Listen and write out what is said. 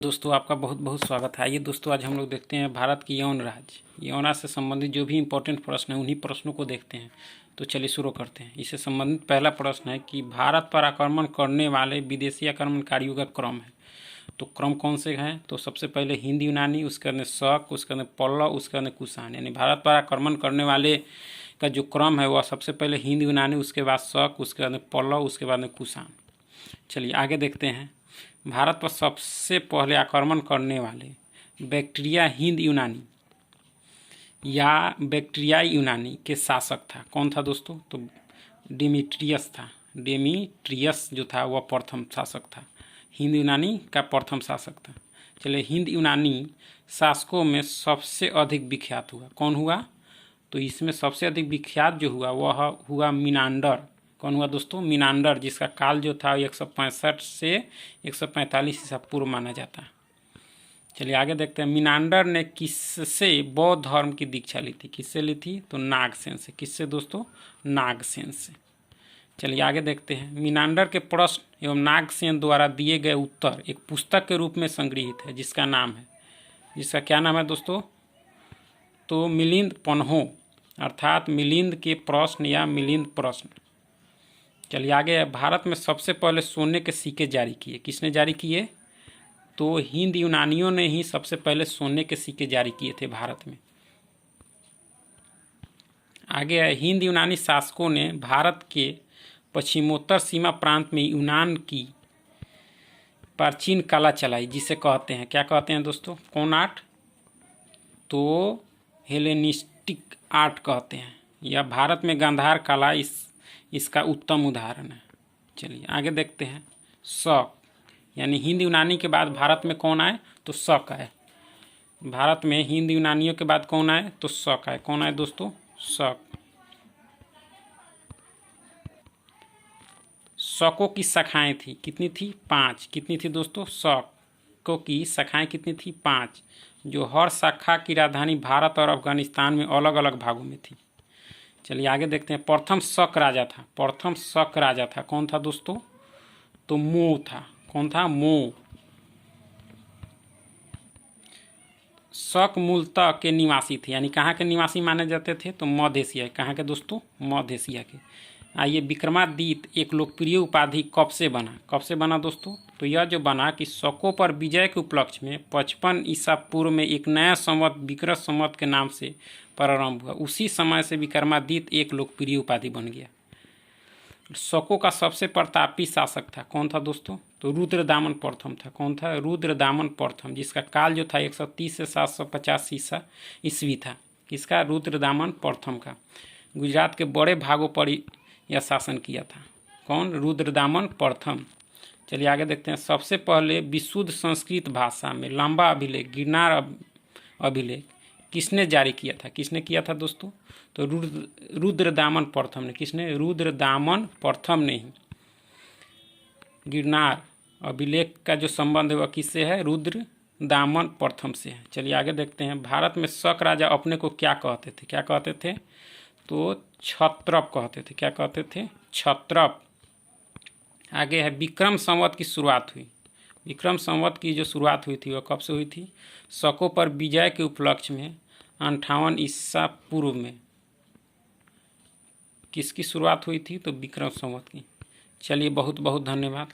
दोस्तों आपका बहुत बहुत स्वागत है। आइए दोस्तों, आज हम लोग देखते हैं भारत की यौन राज्य, यौन राज्य से संबंधित जो भी इम्पोर्टेंट प्रश्न है उन्हीं प्रश्नों को देखते हैं। तो चलिए शुरू करते हैं। इससे संबंधित पहला प्रश्न है कि भारत पर आक्रमण करने वाले विदेशी आक्रमणकारियों का क्रम है। तो क्रम कौन से हैं? तो सबसे पहले हिंद यूनानी, उसके बाद शक, उसके बाद पल्लव, उसके बाद कुषाण। यानी भारत पर आक्रमण करने वाले का जो क्रम है वह सबसे पहले हिंद यूनानी, उसके बाद शक, उसके बाद पल्लव, उसके बाद कुषाण। चलिए आगे देखते हैं। भारत पर सबसे पहले आक्रमण करने वाले बैक्टीरिया हिंद यूनानी या बैक्टीरियाई यूनानी के शासक था। कौन था दोस्तों? तो डेमेट्रियस था। डेमेट्रियस जो था वह प्रथम शासक था। हिंद यूनानी का प्रथम शासक था। चलिए, हिंद यूनानी शासकों में सबसे अधिक विख्यात हुआ कौन हुआ? तो इसमें सबसे अधिक विख्यात जो हुआ वह हुआ मिनांडर। कौन हुआ दोस्तों? मिनांडर, जिसका काल जो था 165 से 145 ईसा पूर्व माना जाता है। चलिए आगे देखते हैं। मिनांडर ने किससे बौद्ध धर्म की दीक्षा ली थी? किससे ली थी? तो नागसेन से। किससे दोस्तों? नागसेन से। चलिए आगे देखते हैं। मिनांडर के प्रश्न एवं नागसेन द्वारा दिए गए उत्तर एक पुस्तक के रूप में संग्रहित है, जिसका क्या नाम है दोस्तों? तो मिलिंद पन्हो, अर्थात मिलिंद के प्रश्न या मिलिंद प्रश्न। चलिए आगे। भारत में सबसे पहले सोने के सिक्के जारी किए किसने जारी किए? तो हिंद यूनानियों ने ही सबसे पहले सोने के सिक्के जारी किए थे भारत में। आगे हिंद यूनानी शासकों ने भारत के पश्चिमोत्तर सीमा प्रांत में यूनान की प्राचीन कला चलाई, जिसे कहते हैं, क्या कहते हैं दोस्तों? कौन आर्ट? तो हेलेनिस्टिक आर्ट कहते हैं, या भारत में गांधार कला इसका उत्तम उदाहरण है। चलिए आगे देखते हैं। शक, यानी हिंद यूनानी के बाद भारत में कौन आए? तो शक आए। भारत में हिंद यूनानियों के बाद कौन आए? तो शक आए। कौन आए दोस्तों? शक। शकों की शाखाएं थी, कितनी थी? 5। कितनी थी दोस्तों? शकों की शाखाएं कितनी थी? 5, जो हर शाखा की राजधानी भारत और अफगानिस्तान में अलग अलग भागों में थी। चलिए आगे देखते हैं। प्रथम शक राजा था। कौन था दोस्तों? तो मो था। कौन था? मो। शक मूलतः के निवासी थे, यानी कहाँ के निवासी माने जाते थे? तो मध्य एशिया। कहाँ के दोस्तों? मध्य एशिया के। आइए, विक्रमादित्य एक लोकप्रिय उपाधि कब से बना दोस्तों? तो यह जो बना कि शकों पर विजय के उपलक्ष्य में 55 ईसा पूर्व में एक नया संवत विक्रम संवत के नाम से प्रारंभ हुआ। उसी समय से विक्रमादित्य एक लोकप्रिय उपाधि बन गया। शकों का सबसे प्रतापी शासक था। कौन था दोस्तों? तो रुद्रदामन प्रथम था। कौन था? रुद्रदामन प्रथम, जिसका काल जो था 130 से 750 ईसा ईस्वी था। किसका? रुद्रदामन प्रथम का। गुजरात के बड़े भागों पर यह शासन किया था। कौन? रुद्रदामन प्रथम। चलिए आगे देखते हैं। सबसे पहले विशुद्ध संस्कृत भाषा में लंबा अभिलेख, गिरनार अभिलेख किसने जारी किया था? किसने किया था दोस्तों? तो रुद्रदामन प्रथम ने। किसने? रुद्रदामन प्रथम ने ही। गिरनार अभिलेख का जो संबंध है वह किससे है? रुद्रदामन प्रथम से है। चलिए आगे देखते हैं। भारत में शक राजा अपने को क्या कहते थे? तो क्षत्रप कहते थे। क्या कहते थे? क्षत्रप। आगे है विक्रम संवत की शुरुआत हुई। विक्रम संवत की जो शुरुआत हुई थी वह कब से हुई थी? शकों पर विजय के उपलक्ष्य में 58 ईसा पूर्व में। किसकी शुरुआत हुई थी? तो विक्रम संवत की। चलिए बहुत बहुत धन्यवाद।